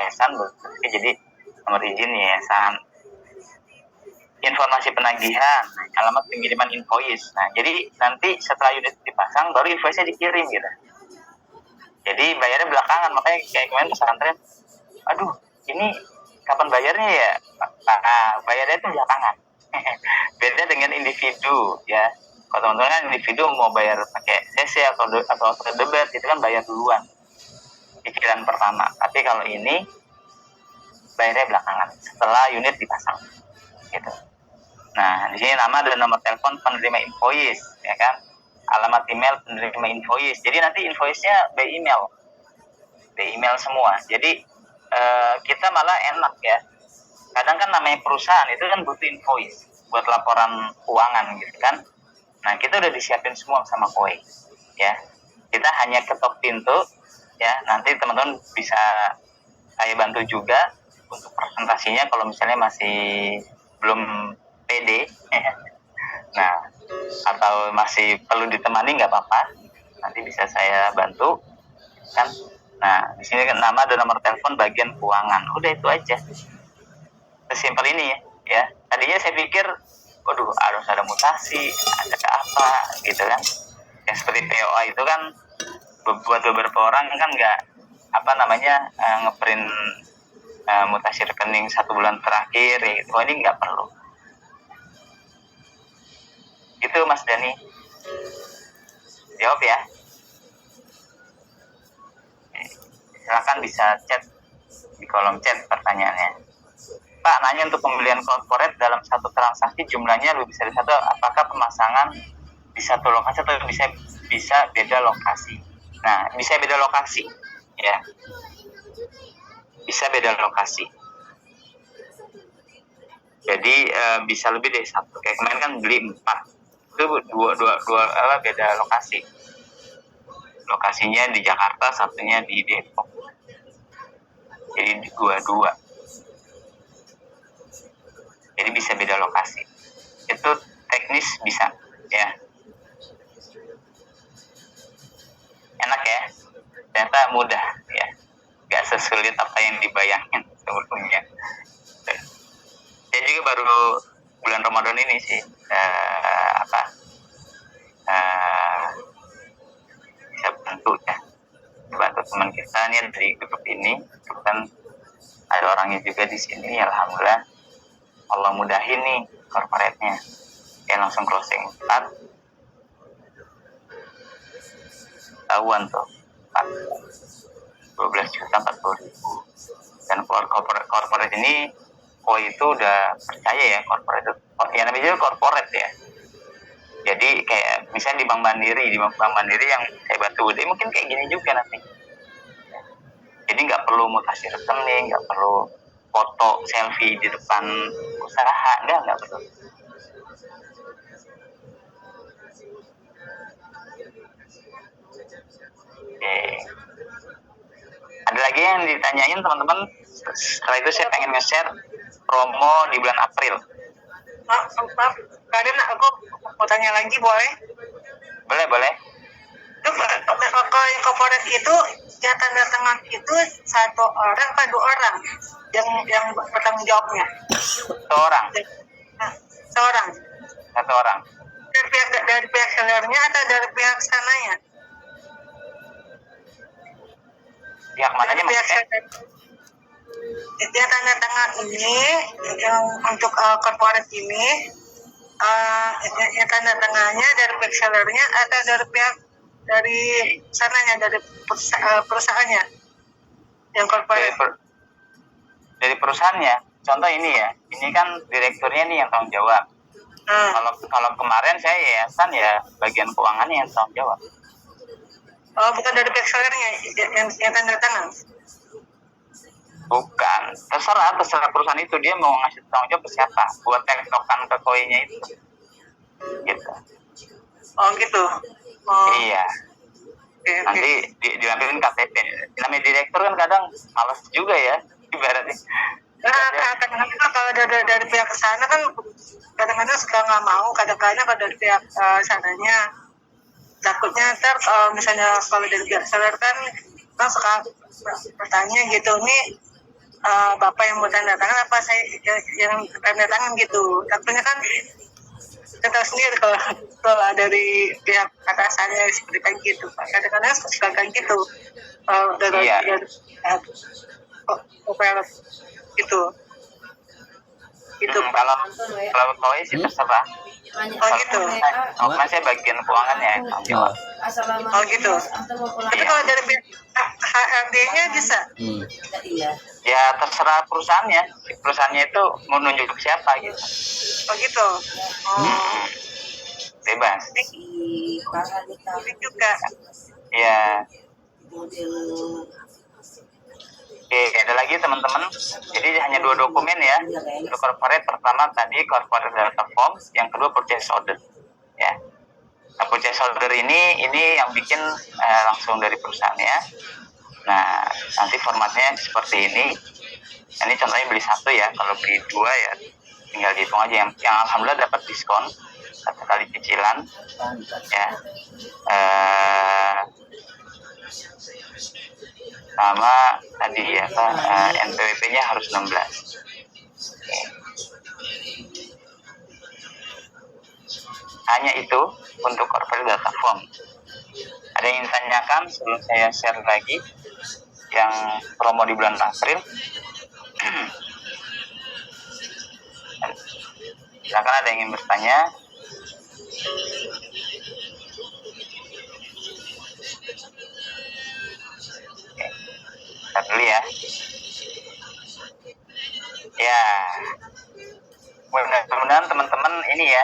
yayasan, jadi nomor izin yayasan. Informasi penagihan, alamat pengiriman invoice. Nah, jadi nanti setelah unit dipasang, baru invoice-nya dikirim gitu. Jadi bayarnya belakangan, makanya kayak kemarin pesantren, aduh, ini kapan bayarnya ya? Nah, bayarnya itu belakangan. Beda dengan individu ya. Kalau teman-teman kan individu mau bayar pakai CC atau debit, itu kan bayar duluan, cicilan pertama. Tapi kalau ini bayarnya belakangan setelah unit dipasang gitu. Nah, di sini nama dan nomor telepon penerima invoice, ya kan? Alamat email penerima invoice. Jadi nanti invoice-nya by email semua. Jadi kita malah enak ya. Kadang kan namanya perusahaan itu kan butuh invoice buat laporan keuangan gitu kan. Nah, kita udah disiapin semua sama Koi, ya. Kita hanya ketok pintu, ya. Nanti teman-teman bisa saya bantu juga untuk presentasinya kalau misalnya masih belum pede, nah, atau masih perlu ditemani nggak apa-apa, nanti bisa saya bantu, kan? Nah, di sini kan nama dan nomor telepon bagian keuangan, udah itu aja, sesimpel ini ya. Tadinya saya pikir, waduh, harus ada mutasi, ada apa, gitu kan? Yang seperti POA itu kan buat beberapa orang kan nggak ngeprint mutasi rekening 1 bulan terakhir, gitu. Ini nggak perlu. Itu Mas Dani, jawab ya. Silakan bisa chat di kolom chat pertanyaannya. Pak, nanya untuk pembelian corporate dalam satu transaksi jumlahnya lebih dari satu, apakah pemasangan di satu lokasi atau bisa beda lokasi? Nah, bisa beda lokasi, ya. Bisa beda lokasi. Jadi bisa lebih dari satu. Kayak kemarin kan beli 4. Itu dua beda lokasi. Lokasinya di Jakarta, satunya di Depok. Jadi dua. Jadi bisa beda lokasi. Itu teknis bisa, ya. Enak ya. Ternyata mudah, ya. Gak sesulit apa yang dibayangin sebelumnya. Saya juga baru bulan Ramadan ini sih bisa bantu teman kita nih dari grup ini, kan ada orangnya juga di sini, alhamdulillah Allah mudahin nih corporate-nya, ya langsung closing 4 tahuan tuh 12.040.000. Dan corporate ini itu udah percaya ya, corporate ya, namanya juga corporate ya. Jadi kayak misalnya di Bank Mandiri yang saya bantu udah mungkin kayak gini juga nanti. Jadi nggak perlu mutasi rekening, nggak perlu foto selfie di depan usaha, nggak perlu. Oke. Ada lagi yang ditanyain teman-teman? Setelah itu saya pengen nge-share promo di bulan April. Maaf, kadang aku mau tanya lagi, boleh? Boleh. Itu kalau yang corporate itu yang tanda tangan itu 1 orang atau 2 orang yang bertanggung jawabnya? 1 orang. Nah, 1 orang. 1 orang. Dari pihak sellernya atau dari pihak sananya? Pihak mananya maksudnya? Yang tanda tangan ini yang untuk corporate ini yang tanda tangannya dari pihak sellernya atau dari sananya, dari perusahaannya yang corporate? Dari perusahaannya. Contoh ini ya, ini kan direkturnya nih yang tanggung jawab. Kalau kemarin saya yayasan ya bagian keuangannya yang tanggung jawab. Oh, bukan dari pihak sellernya yang tanda tangan? Bukan, terserah perusahaan itu dia mau ngasih tanggung jawab ke siapa, buat tektokan ke koinnya itu, gitu. Oh gitu. Iya. Nanti dilampirkan KTP. Namanya direktur kan kadang malas juga ya, ibaratnya. Nah, kadang-kadang kalau dari pihak sana kan kadang-kadang suka nggak mau, kadang-kadang kalau dari pihak sananya takutnya ntar misalnya kalau dari pihak seller kan suka bertanya gitu, nih bapak yang mau tanda tangan apa saya yang tanda tangan gitu. Takutnya kan kita tahu sendiri kalau dari pihak atasannya seperti kayak gitu, Pak. Kadang-kadang suka kayak gitu. Dari Iya. operator gitu. Gitu, Pak. Kalau pegawai sih terserah. Oh gitu. Kalau saya bagian keuangan ya. Oh gitu. Tapi kalau dari pihak HRD-nya bisa. Ya terserah perusahaannya. Perusahaannya itu mau nunjuk siapa gitu. Oh gitu. Bebas. Ini juga. Ya. Oke, ada lagi teman-teman. Jadi hanya 2 dokumen ya. Untuk corporate pertama tadi corporate data form, yang kedua purchase order. Ya. Nah, purchase order ini yang bikin langsung dari perusahaan ya. Nah, nanti formatnya seperti ini. Ini contohnya beli 1 ya. Kalau beli 2 ya tinggal dihitung aja. Yang alhamdulillah dapat diskon 1 kali cicilan. Ya. Sama tadi ya NPWP-nya harus 16. Hanya itu untuk corporate data form. Ada yang ingin tanyakan sebelum saya share lagi yang promo di bulan April? Silakan, ada yang ingin bertanya? Kita dulu ya. Ya, mudah-mudahan teman-teman ini ya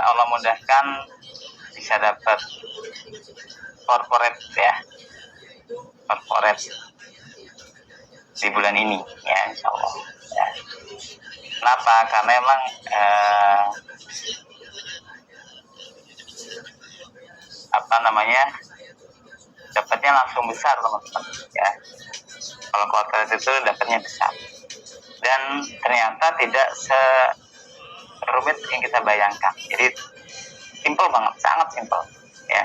Allah mudahkan bisa dapat corporate ya, corporate di bulan ini ya, insya Allah. Ya. Kenapa? Karena emang dapatnya langsung besar teman-teman ya. Kalau corporate itu dapatnya besar dan ternyata tidak serumit yang kita bayangkan. Jadi simple banget, sangat simple ya.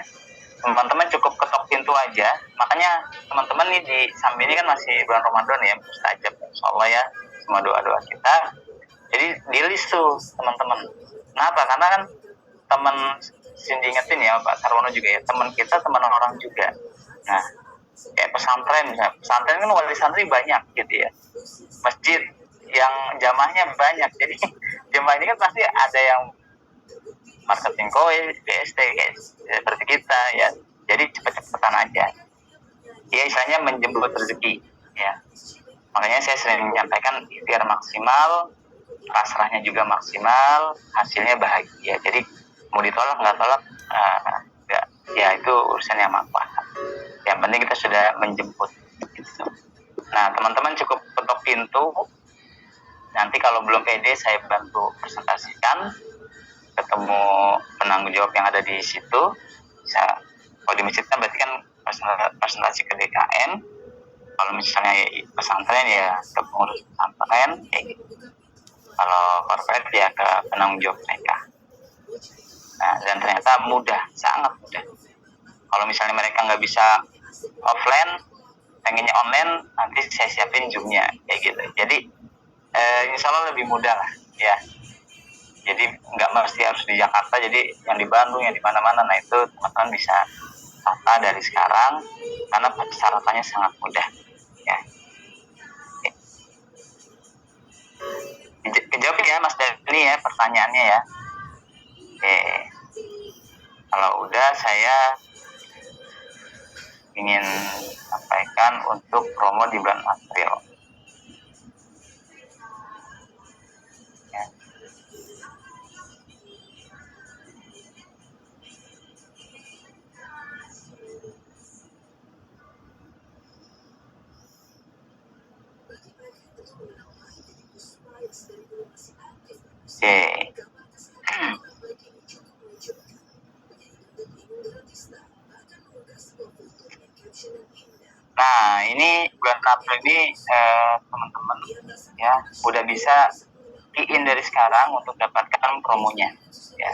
Teman-teman cukup ketok pintu aja. Makanya teman-teman nih di samping ini kan masih bulan Ramadan ya, mustajab insyaallah ya, semua doa-doa kita. Jadi di list tuh teman-teman. Kenapa? Karena kan teman Cindy ingetin ya, Pak Sarwono juga ya, teman kita teman orang juga. Nah, kayak pesantren misalnya. Pesantren kan wali santri banyak gitu ya. Masjid yang jamaahnya banyak. Jadi jamaah ini kan pasti ada yang marketing koin, BST kayak seperti kita ya. Jadi cepet-cepetan aja. Ya istilahnya menjemput rezeki ya. Makanya saya sering menyampaikan ikhtiar maksimal, pasrahnya juga maksimal, hasilnya bahagia. Jadi mau ditolak nggak tolak, ya itu urusan yang maha kuasa. Yang penting kita sudah menjemput. Gitu. Nah teman-teman cukup ketok pintu. Nanti kalau belum pede saya bantu presentasikan, ketemu penanggung jawab yang ada di situ. Bisa, kalau di masjid kan berarti kan presentasi ke DKM. Kalau misalnya pesantren ya ke pengurus pesantren kayak gitu. Kalau corporate ya ke penanggung jawab mereka. Nah, dan ternyata mudah, sangat mudah. Kalau misalnya mereka nggak bisa offline, pengennya online, nanti saya siapin Zoom-nya kayak gitu. Jadi insya Allah lebih mudah lah ya. Jadi nggak mesti harus di Jakarta, jadi yang di Bandung, yang di mana-mana. Nah itu teman-teman bisa tata dari sekarang karena persyaratannya sangat mudah ya. Kejawab ya Mas Dani ya pertanyaannya ya. Oke. Kalau udah saya ingin sampaikan untuk promo di bulan April. Ya. Oke. Nah, ini bulan April ini teman-teman ya udah bisa key-in dari sekarang untuk dapatkan promonya ya.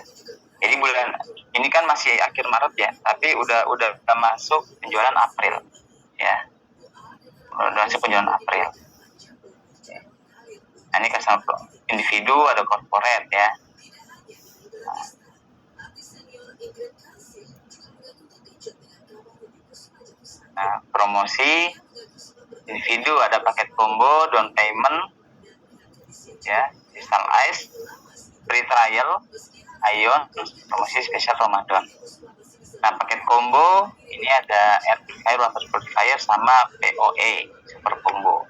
Jadi bulan ini kan masih akhir Maret ya, tapi udah masuk penjualan April ya. Donasi penjualan April. Nah, ini customer individu, ada corporate ya. Nah, promosi individu ada paket combo, down payment, ya, install ice, free trial, Ion, promosi spesial Ramadan. Nah, paket combo ini ada air purifier, water purifier sama POE super combo.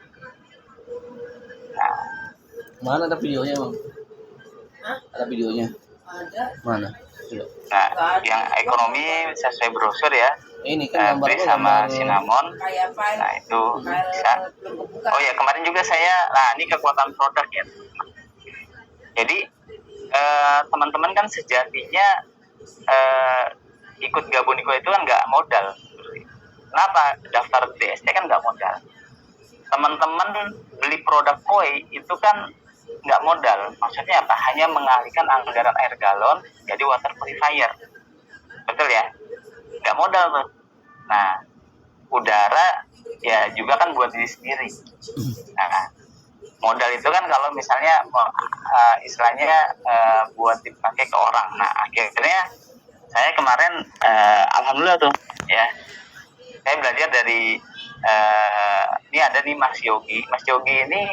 Nah, Mana ada videonya, Bang? Hah? Ada videonya? Ada. Mana? Coba. nah, yang ekonomi sesuai brosur ya. Ini kan gambar Beri sama cinnamon. Kayak file. Nah, itu bisa. Belum kebuka. Oh ya, kemarin juga saya, nah ini kekuatan produk ya. Jadi teman-teman kan sejatinya ikut Gabuniko itu kan nggak modal. Kenapa? Daftar DST kan nggak modal. Teman-teman beli produk koi itu kan nggak modal. Maksudnya apa? Hanya mengalihkan anggaran air galon jadi water purifier. Betul ya? Nggak modal tuh. Nah, udara ya juga kan buat diri sendiri. Nah, modal itu kan kalau misalnya istilahnya buat dipakai ke orang. Nah, akhirnya saya kemarin alhamdulillah tuh ya, saya belajar dari ini ada nih Mas Yogi. Mas Yogi ini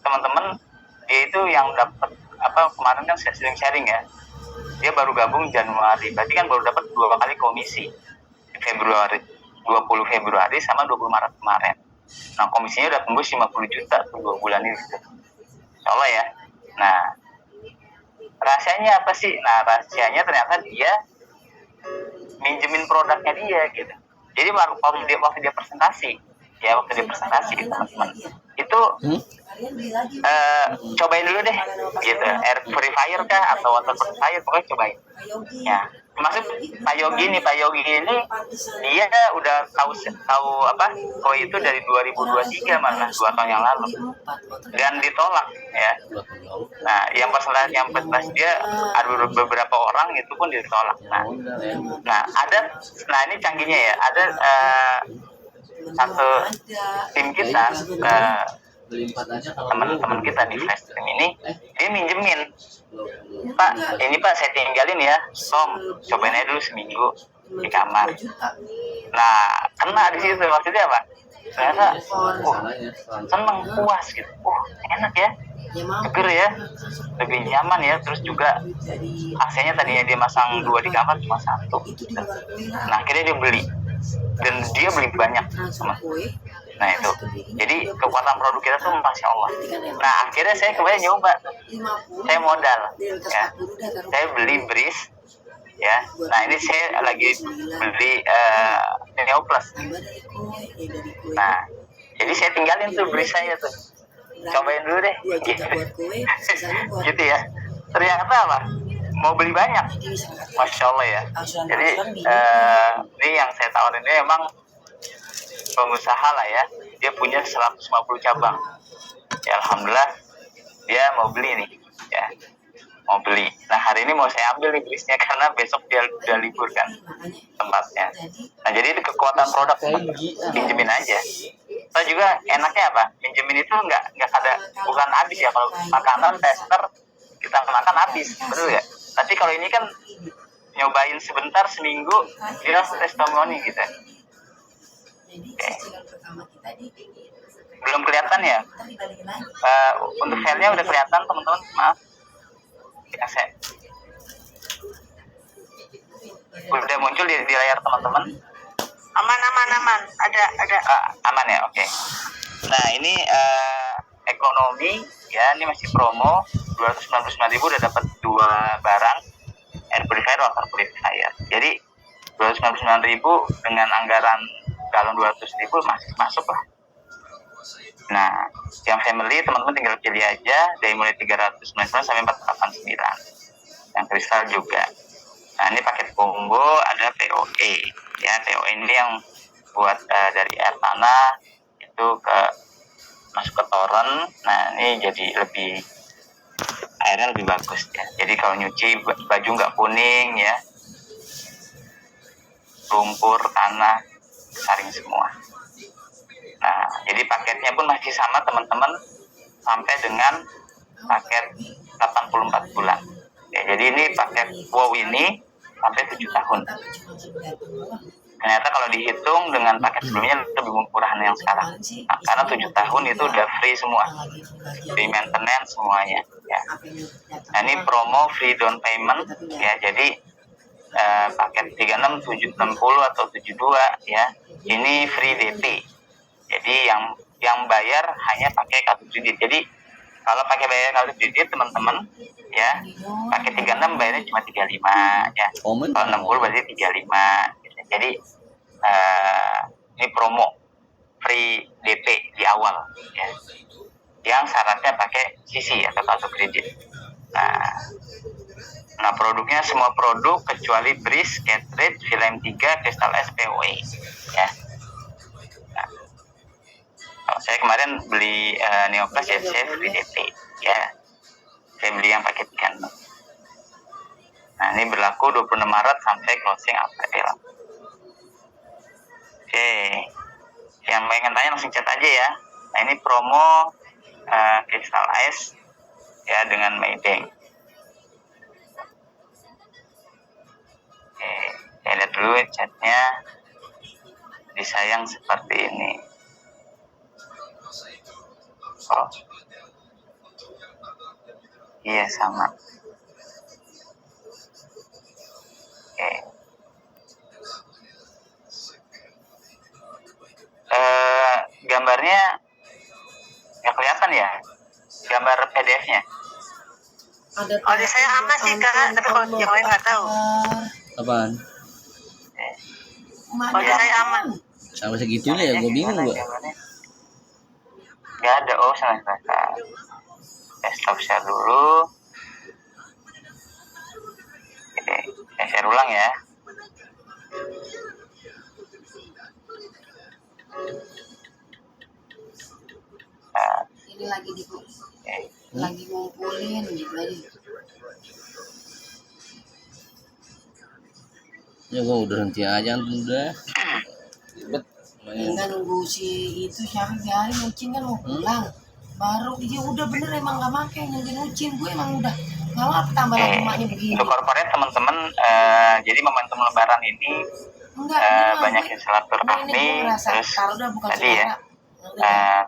teman-teman, dia itu yang dapat kemarin kan saya sering sharing ya. Dia baru gabung Januari, berarti kan baru dapat 2 kali komisi. Februari, 20 Februari sama 20 Maret kemarin. Nah, komisinya udah tembus 50 juta tuh 2 bulan ini. Insya Allah ya. Nah, rahasianya apa sih? Nah, rahasianya ternyata dia minjemin produknya dia gitu. Jadi waktu dia presentasi, ya waktu dia presentasi teman-teman, itu cobain dulu deh gitu, air purifier kah atau water purifier, pokoknya cobain ya. Maksud Pak Yogi ini dia udah tahu koi itu dari 2023, malah 2 tahun yang lalu, dan ditolak ya. Nah, yang presentasi dia ada beberapa orang itu pun ditolak. Nah ini canggihnya ya, ada satu tim kita, teman-teman kita di Flash Stream ini, dia minjemin, Pak, ini Pak saya tinggalin ya, cobain aja dulu seminggu di kamar. Nah, kena di situ, maksudnya apa? Ternyata, seneng, puas gitu, enak ya, seger ya, lebih nyaman ya, terus juga AC-nya tadinya dia masang 2 di kamar cuma 1. Nah, akhirnya dia beli, dan dia beli banyak, teman. Nah itu, jadi kekuatan produk kita tuh Masya Allah. Nah akhirnya saya kembali nyoba, saya modal ya, saya beli Breeze ya. Nah ini saya lagi beli Neoplus. Nah jadi saya tinggalin tuh Breeze saya tuh, cobain dulu deh gitu ya. Ternyata apa? Mau beli banyak, Masya Allah ya. Jadi ini yang saya tawarin ini emang pengusaha lah ya, dia punya 150 cabang ya. Alhamdulillah dia mau beli nih ya, mau beli. Nah hari ini mau saya ambil nih brisnya karena besok dia udah libur kan tempatnya. Nah jadi itu kekuatan produk, pinjemin aja. Atau juga enaknya apa, pinjemin itu nggak ada, bukan habis ya. Kalau makanan tester kita makan habis, betul ya. Tapi kalau ini kan nyobain sebentar, seminggu dia langsung testimoni gitu. Belum kelihatan ya? Untuk filenya udah kelihatan teman-teman, maaf ya, saya udah muncul di layar teman-teman. Aman, ada Aman ya, oke. Nah ini ekonomi ya, ini masih promo 299.000 udah dapat 2 barang, air purifier, water purifier. Jadi 299.000 dengan anggaran galon 200.000 masuk lah. Nah, yang family teman-teman tinggal pilih aja dari mulai 399 sampai 489. Yang kristal juga. Nah, ini paket combo ada POE. Ya, POE ini yang buat dari air tanah itu masuk ke toren. Nah, ini jadi airnya lebih bagus ya. Jadi kalau nyuci baju nggak kuning ya. Lumpur, tanah, saring semua. Nah, jadi paketnya pun masih sama teman-teman, sampai dengan paket 84 bulan. Ya, jadi ini paket WOW ini sampai 7 tahun. Ternyata kalau dihitung dengan paket sebelumnya lebih murahan yang sekarang. Nah, karena 7 tahun itu udah free semua, free maintenance semuanya. Ya. Nah, ini promo free down payment. Ya, jadi paket 36, 760 atau 72 ya, ini free DP. Jadi yang bayar hanya pakai kartu kredit. Jadi kalau pakai bayar kartu kredit teman-teman ya, pakai 36 bayarnya cuma 35 ya. Kalau 60 berarti 35 gitu. Jadi ini promo free DP di awal ya. Yang syaratnya pakai CC atau kartu kredit. Nah, produknya semua produk kecuali Breeze, Cartridge, Film 3, Crystal S, POE ya. Nah, kalau saya kemarin beli Neoplus ya, saya free DP ya. Saya beli yang paket 36. Nah, ini berlaku 26 Maret sampai closing April. Oke, yang pengen tanya langsung chat aja ya. Nah, ini promo Crystal Ice ya dengan Maybank. Oke, saya lihat dulu chatnya. Disayang seperti ini. Oh, iya sama. Oke. Gambarnya nggak kelihatan ya, gambar PDF-nya. Oh, di saya aman sih kak, tapi kalau yang lain nggak tahu. Apaan? Kalau di saya aman. Sampai segitunya ya, gue bingung gue. Nggak ada. Oh, salah kakak. Stop share dulu. Oke, saya share ulang ya. Nah, Ini lagi lagi ngumpulin gitu aja. Ya gue udah henti aja udah. Ribet. Enggak nunggu si itu siapa biarin Ucin kan mau pulang. Baru dia udah bener emang nggak make nungguin Ucin. Gue emang udah nggak mau tambah lagi emaknya begini. untuk corporate teman-teman, jadi momentum Lebaran ini banyak yang silaturahmi, terus tadi ya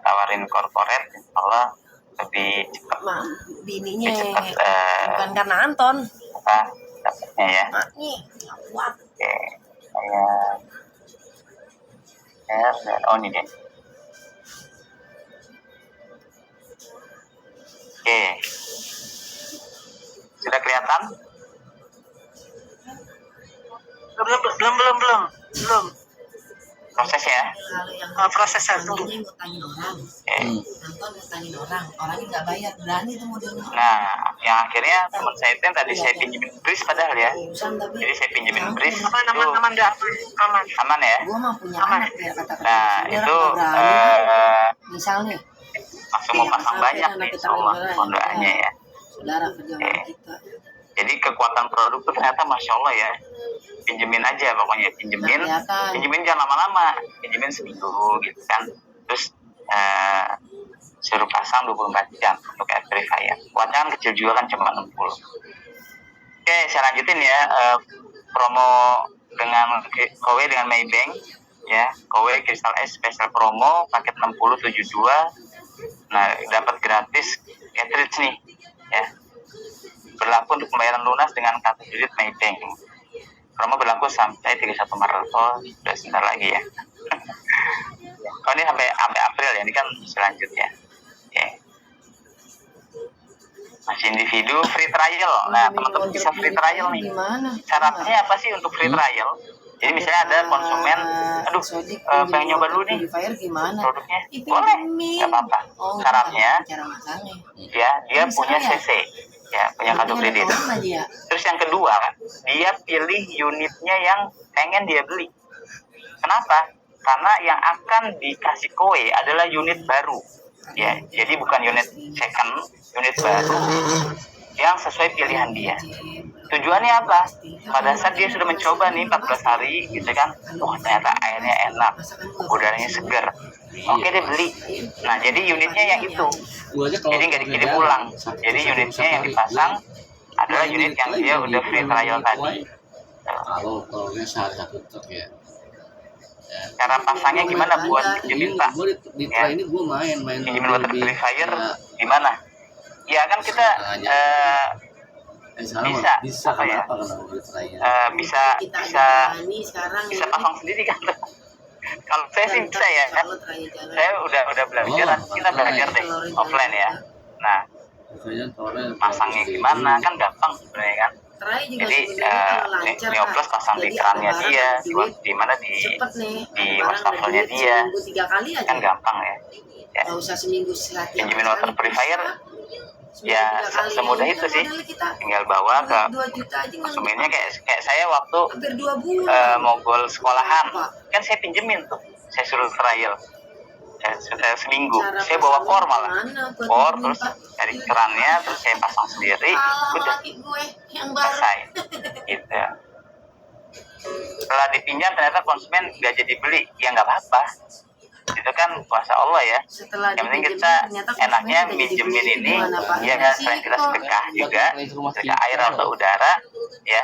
tawarin corporate, insya lebih cepat. Bininya cepat bukan karena Anton. Dapatnya ya. Maknya kuat. Oke, saya share. Oh, ini deh. Oke, sudah kelihatan? Belum. Proses ya. Kalau yang Proses satu. Bininya ngutangin orang. Anton ngutangin orangnya nggak bayar, berani tuh modelnya. Nah, yang akhirnya teman saya itu yang tadi saya pinjemin Breeze padahal ya. Jadi saya pinjemin Breeze. Aman dah, aman. Aman ya. Gue mah punya anak ya kata-kata. Nah, itu Misalnya langsung mau pasang banyak nih, Allah mohon doanya ya. saudara perjalanan kita. Jadi kekuatan produk tuh ternyata Masya Allah ya. Pinjemin aja pokoknya, pinjemin jangan lama-lama, pinjemin seminggu gitu kan. Terus suruh pasang 24 jam untuk air purifier. Kuatnya kan kecil juga kan, cuma 60. Oke, saya lanjutin ya. Promo dengan Kowe dengan Maybank ya. Kowe Crystal S special promo paket 60 72. Nah, dapat gratis cartridge nih ya. Berlaku untuk pembayaran lunas dengan kartu kredit Maybank. Promo berlaku sampai 31 Maret. Oh, sudah sebentar lagi ya. Oh, ini sampai April ya. Ini kan selanjutnya. Oke. Masih individu free trial. Nah, teman-teman bisa free trial nih. Syaratnya apa sih untuk free trial? Jadi misalnya ada konsumen, aduh, pengen nyoba dulu nih produknya, boleh, nggak apa-apa. Syaratnya, ya dia punya CC, ya punya kartu kredit. Terus yang kedua, dia pilih unitnya yang pengen dia beli. Kenapa? Karena yang akan dikasih kowe adalah unit baru, ya. Jadi bukan unit second, unit baru yang sesuai pilihan dia. Tujuannya apa? Pada saat dia sudah mencoba nih 14 hari gitu kan, wah ternyata airnya enak, udaranya segar, Oke deh beli. Nah jadi unitnya yang itu. Gua aja kalau Jadi nggak dikirim kerjaan, ulang. Sabtu- Jadi Sabtu unitnya yang safari, dipasang adalah yang unit yang lain dia lagi, udah free trial tadi. kalau sehari satu truk ya. Cara pasangnya gimana buat pinjemin Pak? Gue di try ini gue main Pinjemin water lebih purifier ya, gimana? Ya kan kita sekarang bisa, bisa apa ya? kenapa kalau gue try ya? Bisa Kita bisa jalani sekarang bisa ini. pasang sendiri kan? Kalau saya sih bisa ya kan? Kalau try jalan. Saya udah belajar, Oh, kita belajar deh offline ya. Nah, Misalnya torrent, pasangnya gimana kan gampang sebenarnya kan? Try juga Jadi sebenarnya kalau lancar Neoplos Kak. pasang di Jadi kerannya ada barang, dia, ada duit, di mana di cepet nih. di Ada barang, ada wastafelnya duit, dia, seminggu 3 kali aja. kan gampang ya. Ya, Nggak usah seminggu latihan pinjemin sekali, water purifier bisa. ya Seminggu 3 kali semudah aja itu kan sih. modal kita. Tinggal bawa ke 2 juta aja nggak konsumennya lupa. kayak saya waktu Hampir 2 bulan. mogol sekolahan Apa? kan saya pinjemin tuh, saya suruh trial seminggu, Cara saya bawa pasangnya por malah gimana buat por, pinjemin, terus Pak? dari kerannya terus saya pasang sendiri, Kalah udah laki gue yang baru. selesai gitu. Setelah dipinjam ternyata konsumen nggak jadi beli, ya nggak apa-apa, itu kan kuasa Allah ya. Setelah Yang penting dipinjemin, kita ternyata konsumen enaknya udah jadi minjemin beli. ini Gimana, Pak? ya kan, Resiko. selain kita sedekah juga, sedekah air atau udara ya.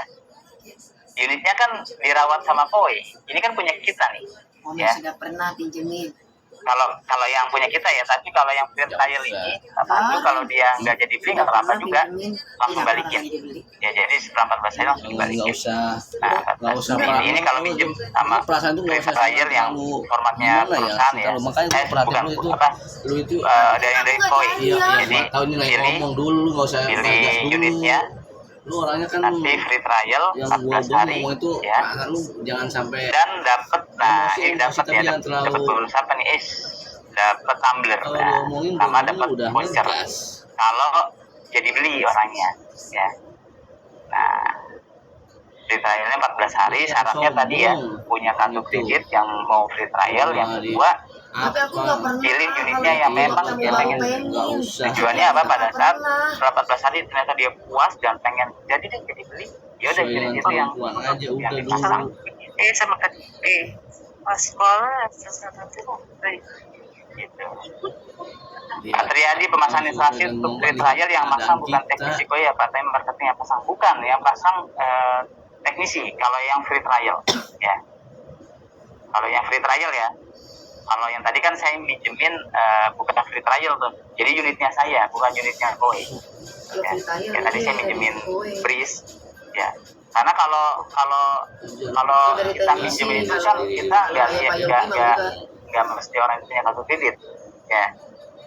Unitnya kan dirawat sama koi, ini kan punya kita nih Om ya. sudah pernah pinjemin. Kalau yang punya kita ya, tapi kalau yang free trial ini apa kalau dia nggak jadi beli nggak apa-apa juga, langsung balikin ya. Jadi setelah 14 hari langsung nggak dibalikin. usah Nah, nggak usah ini kalau pinjem sama perasaan itu nggak free usah trial yang formatnya perusahaan ya, kalau makanya saya perhatian bukan lu itu apa lu itu dari koi. iya Jadi tahu ini lagi pilih ngomong dulu lu nggak usah pilih ngegas dulu. unitnya, Lu orangnya kan nanti free trial yang 14 gua hari ngomong itu ya, lu jangan sampai dan dapat ini dapat tapi ya, jangan terlalu dapat bonus apa nih, dapat tumbler kalau nah, diomongin sama ngomongnya dapat udah voucher ngegas. kalau jadi beli orangnya ya. Nah, free trialnya 14 hari, syaratnya tadi ya punya kartu kredit yang mau free trial, yang kedua Tapi aku nggak pernah. pilih unitnya yang memang dia pengen. Tujuannya apa? Pada saat setelah 14 hari ternyata dia puas dan pengen jadi beli, ya udah unit itu yang aja udah dipasang. dulu. Sama tadi pas sekolah sesuatu Gitu. Pak Triadi pemasang instalasi untuk free trial yang masang bukan teknisi koi ya Pak, tapi marketing yang pasang, bukan yang pasang teknisi. Kalau yang free trial ya, kalau yang free trial ya, kalau yang tadi kan saya minjemin bukan free trial tuh, jadi unitnya saya bukan unitnya koi ya. Ya tadi saya minjemin breeze ya, karena kalau kita minjemin itu kan kita nggak mesti orang itu punya kartu kredit ya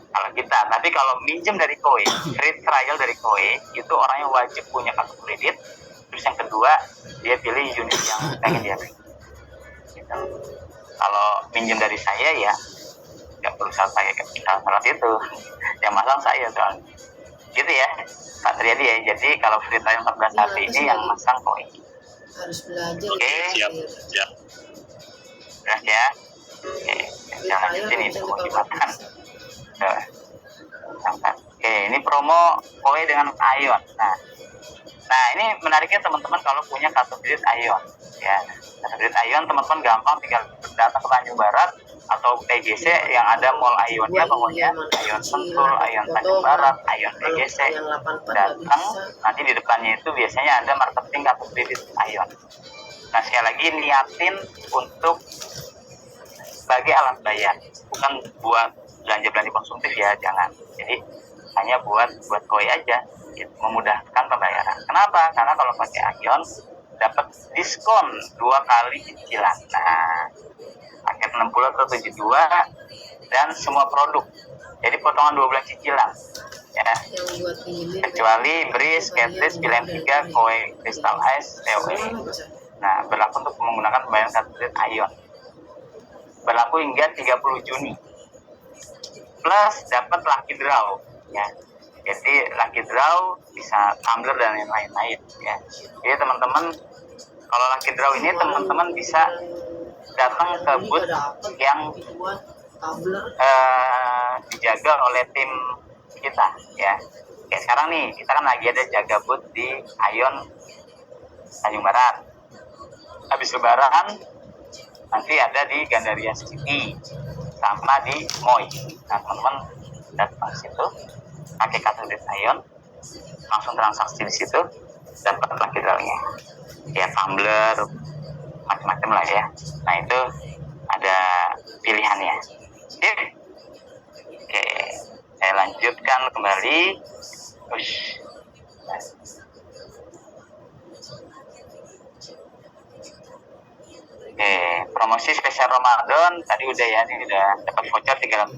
kalau kita. Tapi kalau minjem dari koi, free trial dari koi, itu orangnya wajib punya kartu kredit. Terus yang kedua dia pilih unit yang pengen dia beli gitu. Kalau minjem dari saya ya nggak perlu syarat itu, yang masang saya soalnya gitu ya Pak Triadi ya. Jadi kalau free trial 14 hari ini yang masang koi. Harus belajar. Oke, siap. Beres ya. Oke, jangan lanjutin itu mau dimakan. Oke, ini promo koi dengan Ion. Nah ini menariknya teman-teman kalau punya kartu kredit Ion ya. Kartu kredit Ion teman-teman gampang tinggal datang ke Tanjung Barat atau PGC yang ada mall Ionnya, pokoknya Ion Sentul, Ion Tanjung Barat, Ion PGC. Datang, nanti di depannya itu biasanya ada marketing kartu kredit Ion. Nah sekali lagi niatin untuk sebagai alat bayar, bukan buat belanja konsumtif ya, jangan. Jadi hanya buat koi aja, gitu, memudahkan pembayaran. Kenapa? Karena kalau pakai Ion dapat diskon 2 kali cicilan. Nah, paket 60 atau 72 dan semua produk. Jadi potongan 2 bulan cicilan. Ya. Kecuali Breeze, Catrice, Pilem 3, Koi, Crystal Ice, TOE. Nah, berlaku untuk menggunakan pembayaran kartu kredit Ion. Berlaku hingga 30 Juni. Plus dapat lucky draw ya. Jadi lucky draw bisa tumbler dan yang lain-lain ya. Jadi teman-teman kalau lucky draw ini teman-teman bisa datang ke booth yang dijaga oleh tim kita ya. Kayak sekarang nih kita kan lagi ada jaga booth di Ion Tanjung Barat. Habis lebaran nanti ada di Gandaria City sama di MOI. Nah teman-teman datang situ pakai kartu kredit Ion, langsung transaksi di situ, dapat lucky draw-nya. Ya tumbler, macam-macam lah ya. Nah itu ada pilihannya. Oke, saya lanjutkan kembali. Ush. Oke, promosi spesial Ramadan tadi udah ya, ini udah dapat voucher 300.000,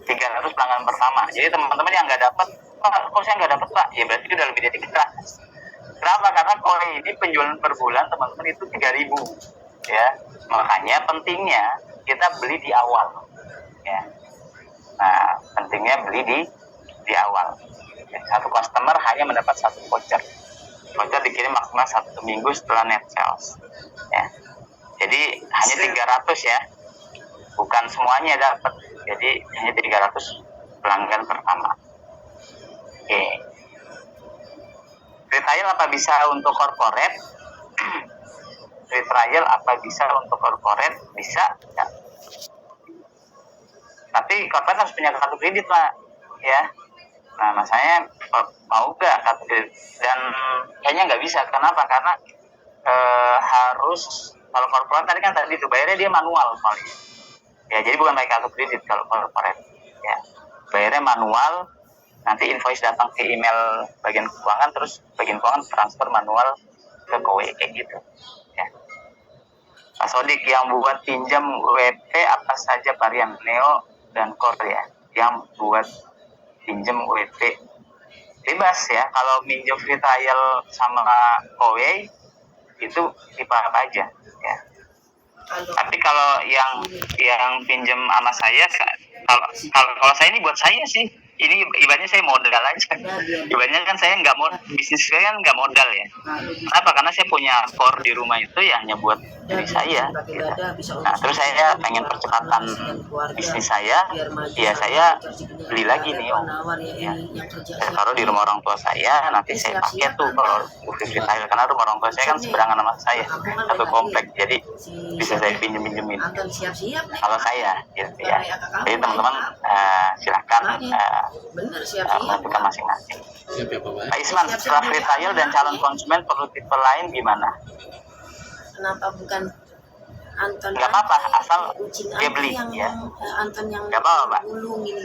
300 pelanggan pertama. Jadi teman-teman yang nggak dapat, Pak, kok saya nggak dapat Pak? Ya berarti udah lebih dari kita. Kenapa? Karena koi ini penjualan per bulan teman-teman itu 3.000, ya. Makanya pentingnya kita beli di awal, ya. Nah, pentingnya beli di awal. Ya, satu customer hanya mendapat satu voucher. Voucher dikirim maksimal 1 minggu setelah net sales, ya. Jadi hanya 300 ya, bukan semuanya dapat. Jadi hanya 300 pelanggan pertama. Oke. Free trial apa bisa untuk corporate? Free trial apa bisa untuk corporate? Bisa. Ya. Tapi corporate harus punya kartu kredit Pak, ya. Nah, masanya mau nggak kartu kredit? Dan kayaknya nggak bisa. Kenapa? Karena harus, kalau corporate tadi itu bayarnya dia manual soalnya. Ya, jadi bukan pakai kartu kredit kalau corporate. Ya, bayarnya manual. Nanti invoice datang ke email bagian keuangan, terus bagian keuangan transfer manual ke KOE kayak gitu. Ya. Pak Sodik, yang buat pinjam WP apa saja varian Neo dan Core ya? Yang buat pinjam WP bebas ya. Kalau minjem free trial sama KOE itu tipe apa aja ya. Tapi kalau yang pinjam sama saya, kalau saya ini buat saya sih, ini ibaratnya saya modal aja. Ibaratnya kan saya nggak mau, bisnis saya kan nggak modal ya. Kenapa? Karena saya punya core di rumah itu ya hanya buat diri saya. Gitu. Nah, terus saya pengen percepatan bisnis saya, ya saya beli lagi nih, ya. Saya taruh di rumah orang tua saya, nanti saya pakai tuh kalau free trial, karena rumah orang tua saya kan seberangan sama saya, satu komplek, jadi bisa saya pinjem-pinjemin. Kalau saya, gitu ya. Jadi teman-teman silakan menentukan masing-masing. Pak Isman, setelah free trial dan calon konsumen perlu tipe lain gimana? Kenapa bukan Anton? Nggak apa-apa, asal dia beli ya. Nggak apa-apa Pak.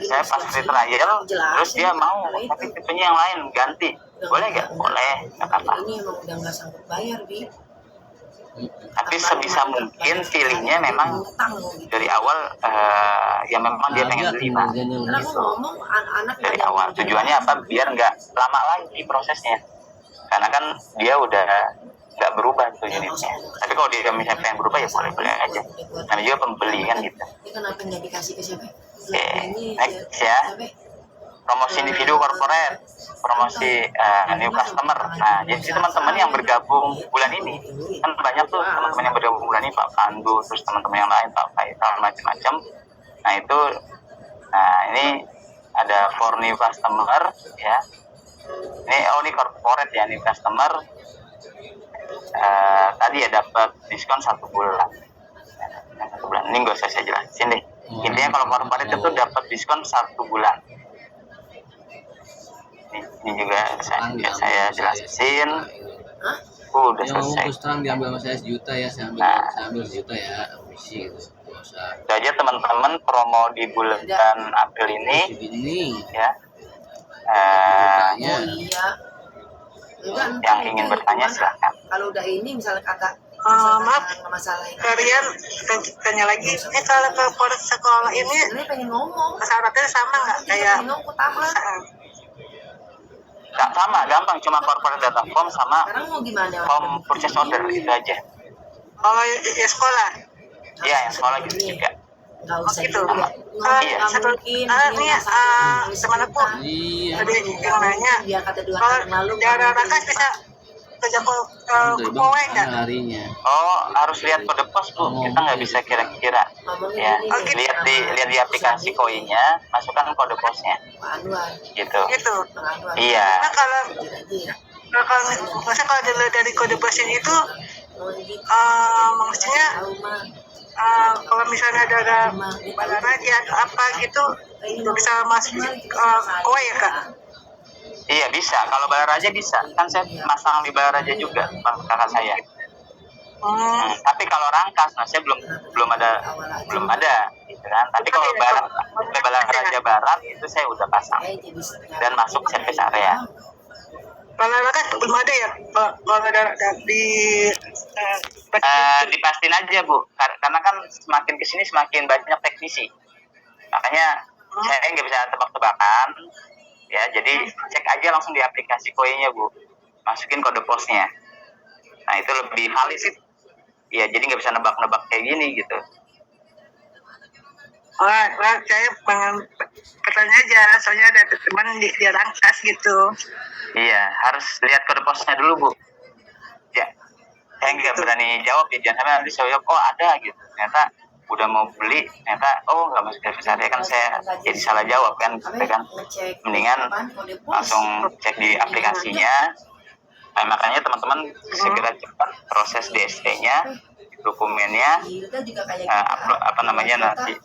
Saya pas free trial, terus dia mau, tapi tipenya yang lain ganti. Boleh nggak? Boleh, nggak apa-apa. Ini emang udah nggak sanggup bayar, Bi. Tapi sebisa mungkin pilihnya memang dari awal yang memang dia pengen beli Pak. Gitu. Dari awal tujuannya apa? Biar nggak lama lagi prosesnya, karena kan dia udah nggak berubah tuh unitnya. Tapi kalau dia misalnya pengen berubah ya boleh aja. Namanya juga pembeli kan gitu. Kenapa nggak dikasih ke siapa? Oke, next ya. Promosi individu corporate, promosi new customer. Nah, jadi teman-teman yang bergabung bulan ini, kan banyak tuh teman-teman yang bergabung bulan ini, Pak Pandu, terus teman-teman yang lain, Pak Faisal, macam-macam. Nah itu, ini ada for new customer, ya. Ini corporate ya, new customer. Tadi ya dapat diskon 1 bulan. Ini nggak usah saya jelasin deh. Intinya kalau corporate itu dapat diskon 1 bulan. Ini juga saya jelasin. Udah selesai. Terus terang diambil sama saya 1 juta ya, saya ambil 1 juta ya, komisi gitu. Itu aja teman-teman promo di bulan April ini. Ya. Iya. Yang ingin bertanya silakan. Kalau udah ini misalnya kakak maaf, masalah kalian tanya lagi. Ini kalau ke sekolah ini pengen ngomong. syaratnya sama nggak kayak perusahaan? Nggak sama, gampang, cuma corporate data form sama Sekarang mau gimana? form purchase order itu aja. kalau ya sekolah. Iya, yang sekolah gitu juga. Nggak usah gitu. Iya. Satu ini teman aku tadi yang nanya, biar kata 2 kalau tahun lalu daerah Rangkas bisa kerja ke Kowe nggak? harinya. Oh, harus lihat kode pos Bu. Kita nggak bisa kira-kira. Ya, lihat di aplikasi koinnya, masukkan kode posnya. Pak Anwar. Gitu. Gitu. Pak Anwar. Iya. Nah kalau dari kode posnya itu maksudnya kalau misalnya ada balaraja atau apa gitu udah bisa masuk kowe ya kak? Iya bisa, kalau Balaraja bisa. Kan saya masang di Balaraja juga, kakak saya. Tapi kalau rangkas, nah saya belum ada, gitu kan. Tapi kalau Balaraja Barat itu saya udah pasang dan masuk service area. Balaraja belum ada ya? Kalau ada di dipastiin aja Bu, karena kan semakin kesini semakin banyak teknisi. Makanya saya nggak bisa tebak-tebakan. Ya, jadi cek aja langsung di aplikasi koinnya Bu, masukin kode posnya. Nah itu lebih valid sih. Ya jadi nggak bisa nebak-nebak kayak gini gitu. Saya pengen bertanya aja, soalnya ada teman di Rangkas gitu. Iya, harus lihat kode posnya dulu Bu. Ya, saya nggak berani jawab ya, jangan sampai nanti saya jawab, oh ada gitu. Ternyata udah mau beli, ternyata oh nggak masuk service area, kan saya jadi salah jawab kan, gitu kan. Mendingan langsung cek di aplikasinya. Nah, makanya teman-teman segera cepat proses DST-nya, dokumennya, apa namanya nanti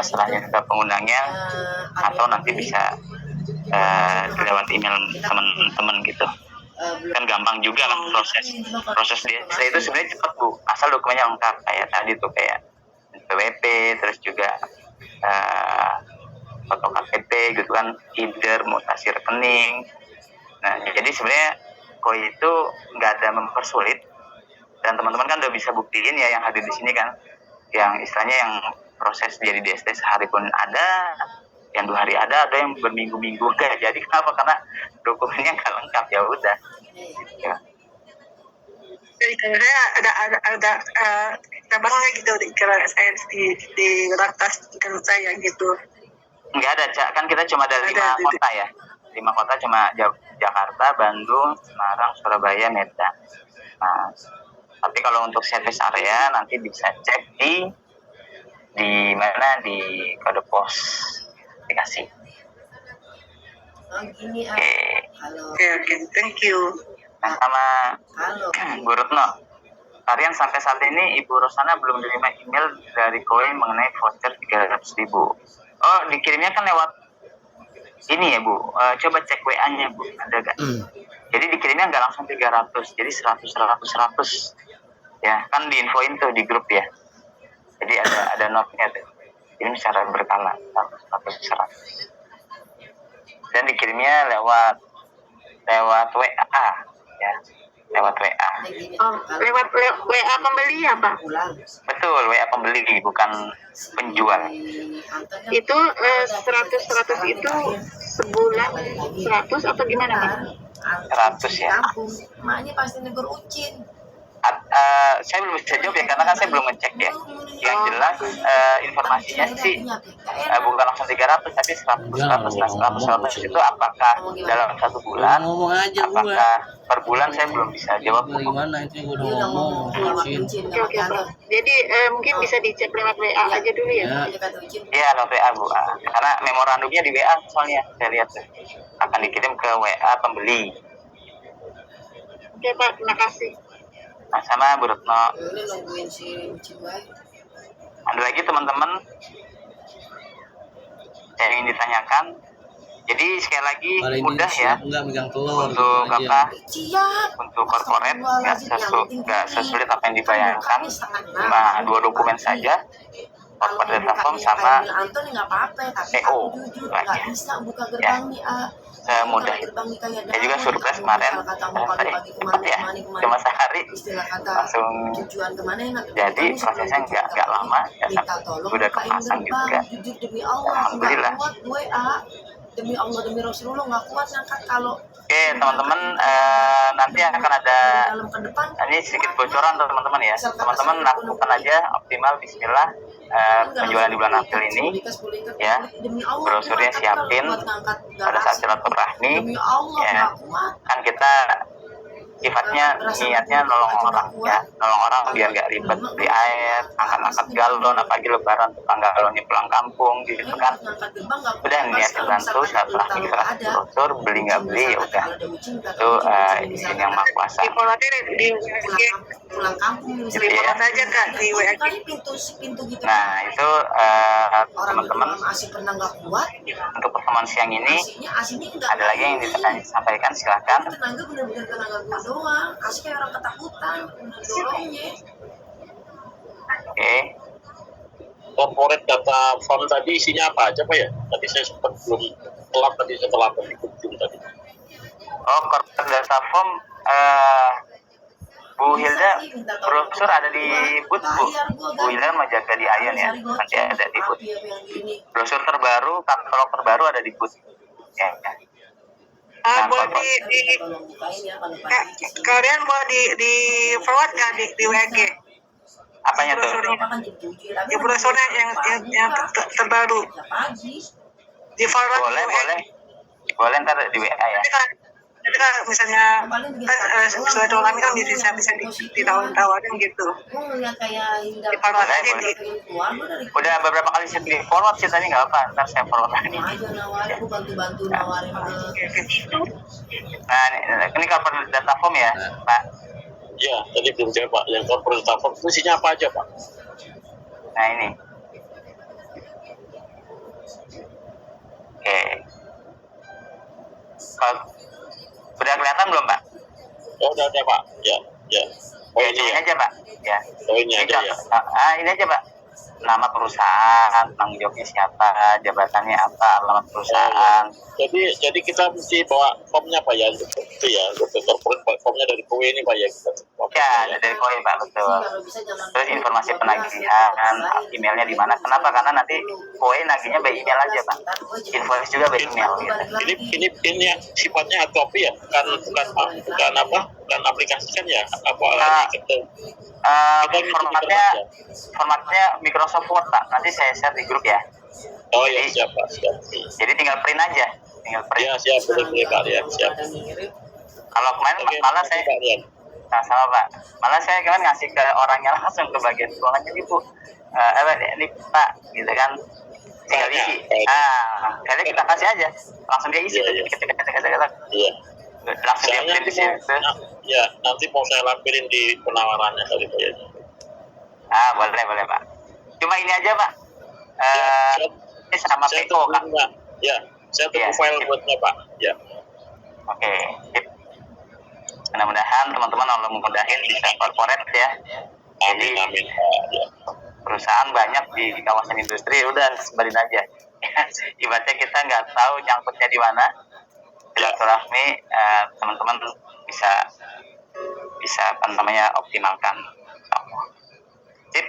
setelahnya ke pengundangnya, atau nanti bisa lewat email teman-teman gitu. Kan gampang juga kan proses DST itu sebenarnya cepat Bu, asal dokumennya lengkap kayak tadi tuh, kayak PWP, terus juga foto KTP gitu kan, either mutasi rekening. Nah jadi sebenarnya koi itu nggak ada mempersulit, dan teman-teman kan udah bisa buktiin ya yang hadir di sini kan, yang istilahnya yang proses jadi DST sehari pun ada, yang 2 hari ada yang berminggu-minggu nggak jadi. Kenapa? Karena dokumennya nggak lengkap, ya udah. Ya. Jadi saya ada cabangnya gitu di saya di Rangkas kan saya gitu. Nggak ada Cak, kan kita cuma ada 5 kota ya. 5 kota cuma Jakarta, Bandung, Semarang, Surabaya, Medan. Nah, tapi kalau untuk service area nanti bisa cek di mana, di kode pos aplikasi. Oke, thank you. Nah, sama Bu Retno, Tarian sampai saat ini Ibu Rosana belum menerima email dari koi mengenai voucher 300.000. Oh, dikirimnya kan lewat ini ya Bu, coba cek WA-nya Bu, ada gak? Jadi dikirimnya nggak langsung 300, jadi 100. Ya, kan diinfoin tuh di grup ya. Jadi ada note-nya tuh. Ini secara berkala, 100. Dan dikirimnya lewat WA ya. Lewat WA. Lewat WA pembeli ya Pak? Betul, WA pembeli bukan penjual. Itu 100 itu sebulan 100 atau gimana Pak? 100 ya. Maknya pasti negur ucin. Saya belum bisa jawab ya, karena kan saya belum ngecek ya. Yang jelas informasinya sih bukan langsung 300 tapi 100. Nah 100 itu apakah dalam 1 bulan, apakah per bulan, saya belum bisa jawab. Gimana itu udah ngomong ucin. Oke Pak. Jadi mungkin bisa dicek lewat WA aja dulu ya. Iya lewat WA Bu, karena memorandumnya di WA soalnya saya lihat tuh. Akan dikirim ke WA pembeli. Oke Pak, terima kasih. Nah, sama Bu Retno. Ada lagi teman-teman yang ingin ditanyakan. Jadi sekali lagi mudah ya untuk apa? Untuk corporate nggak sesulit apa yang dibayangkan. Cuma 2 dokumen saja, corporate data form sama PO. Ya, mudah. Saya juga surprise kemarin, cepat ya, cuma sehari langsung. Jadi prosesnya nggak lama, ya, udah kepasang juga. Alhamdulillah. Demi Allah, demi Rasulullah nggak kuat ngangkat kalau. Oke teman-teman, nanti akan ada ini sedikit bocoran teman-teman ya. Teman-teman lakukan aja optimal, Bismillah, penjualan di bulan April ini ya. Brosurnya siapin pada saat silaturahmi ya. Kan kita sifatnya niatnya nolong orang ya, nolong orang biar nggak ribet beli air, angkat-angkat galon, apalagi lebaran tukang galonnya pulang kampung gitu kan. Udah niatnya bantu, silaturahmi ikhlas brosur, beli nggak beli ya udah, itu izin yang maha kuasa. Di forwardnya di pulang kampung di misalnya. forward aja kak di WA. Kan pintu gitu. Nah itu Orang teman-teman masih pernah nggak kuat, untuk pertemuan siang ini asinya nggak ada lagi yang disampaikan, silahkan. tenaga bener-bener tenaga gua doang, asi kayak orang ketakutan dorongnya. Oke. Corporate data form tadi isinya apa aja Pak ya? Tadi saya sempat belum telat tadi setelah berkunjung tadi. Oh, corporate data form Bu Hilda brosur ada di booth Bu. Bu Hilda mau jaga di Ion ya, nanti ada di booth. Brosur terbaru, katalog terbaru ada di booth. Ya. Nah, Boleh kalian mau di forward nggak di WG? apanya tuh? Di brosurnya yang terbaru. Di forward Boleh ntar di WA ya. Jadi kan misalnya kan suatu kami kan bisa ditawar-tawarin gitu. Di forward aja di. Udah beberapa kali saya di forward sih tadi nggak apa, ntar saya forward lagi. Nah ini corporate data form ya Pak. Ya, tadi belum jawab Pak. Yang corporate data form itu isinya apa aja Pak? Nah ini. Oke. Kalau udah kelihatan belum Pak? Oh, udah ada Pak. Ya, ya. Oh Ya, ini ini ya. aja Pak. Ya. Oh ini aja ya. Ini aja Pak. Nama perusahaan, tanggung jawabnya siapa, jabatannya apa, alamat perusahaan. Jadi kita mesti bawa formnya Pak ya, untuk itu ya, untuk corporate formnya dari KUE ini Pak ya. Ya, dari KUE Pak, betul. Terus informasi penagihan, emailnya di mana? Kenapa? Karena nanti KUE nagihnya by email aja Pak. Invoice juga by email. Gitu. Ini yang sifatnya hard copy ya, bukan aplikasi kan ya, formatnya Microsoft Word Pak. Nanti saya share di grup ya. Oh iya siap Pak, siap. Jadi tinggal print aja, Ya siap, boleh Pak ya, siap. Kalau kemarin malah saya sama Pak, malah saya kan ngasih ke orangnya langsung ke bagian keuangan, jadi Bu, ini Pak, gitu kan, tinggal isi. Kali kita kasih aja, langsung dia isi. Iya. Langsung dia print di situ. Ya, nanti mau saya lampirin di penawarannya tadi Pak ya. Boleh Pak. Cuma ini aja Pak. Ini sama PO Kak. Ya, saya tunggu file buatnya Pak. Ya. Oke. Mudah-mudahan teman-teman Allah mudahin bisa corporate ya. Jadi Amin. Ya. Perusahaan banyak di kawasan industri, udah sebarin aja. Ibaratnya kita nggak tahu nyangkutnya di mana. Silaturahmi teman-teman bisa optimalkan. Sip.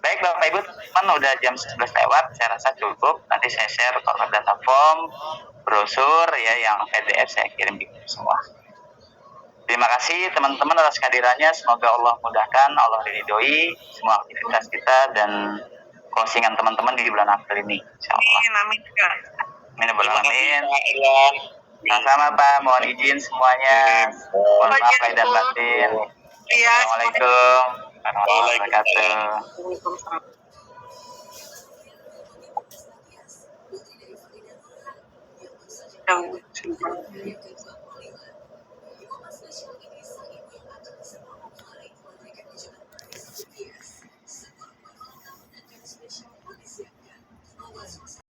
Baik Bapak Ibu, teman udah jam 11 lewat, saya rasa cukup. Nanti saya share corporate data form, brosur ya yang PDF saya kirim di semua. Terima kasih teman-teman atas kehadirannya. Semoga Allah mudahkan, Allah ridhoi semua aktivitas kita dan closingan teman-teman di bulan April ini. Insyaallah. Amin. Amin. Sama-sama Pak, mohon izin semuanya. Mohon maaf lahir dan batin. Assalamualaikum warahmatullahi wabarakatuh.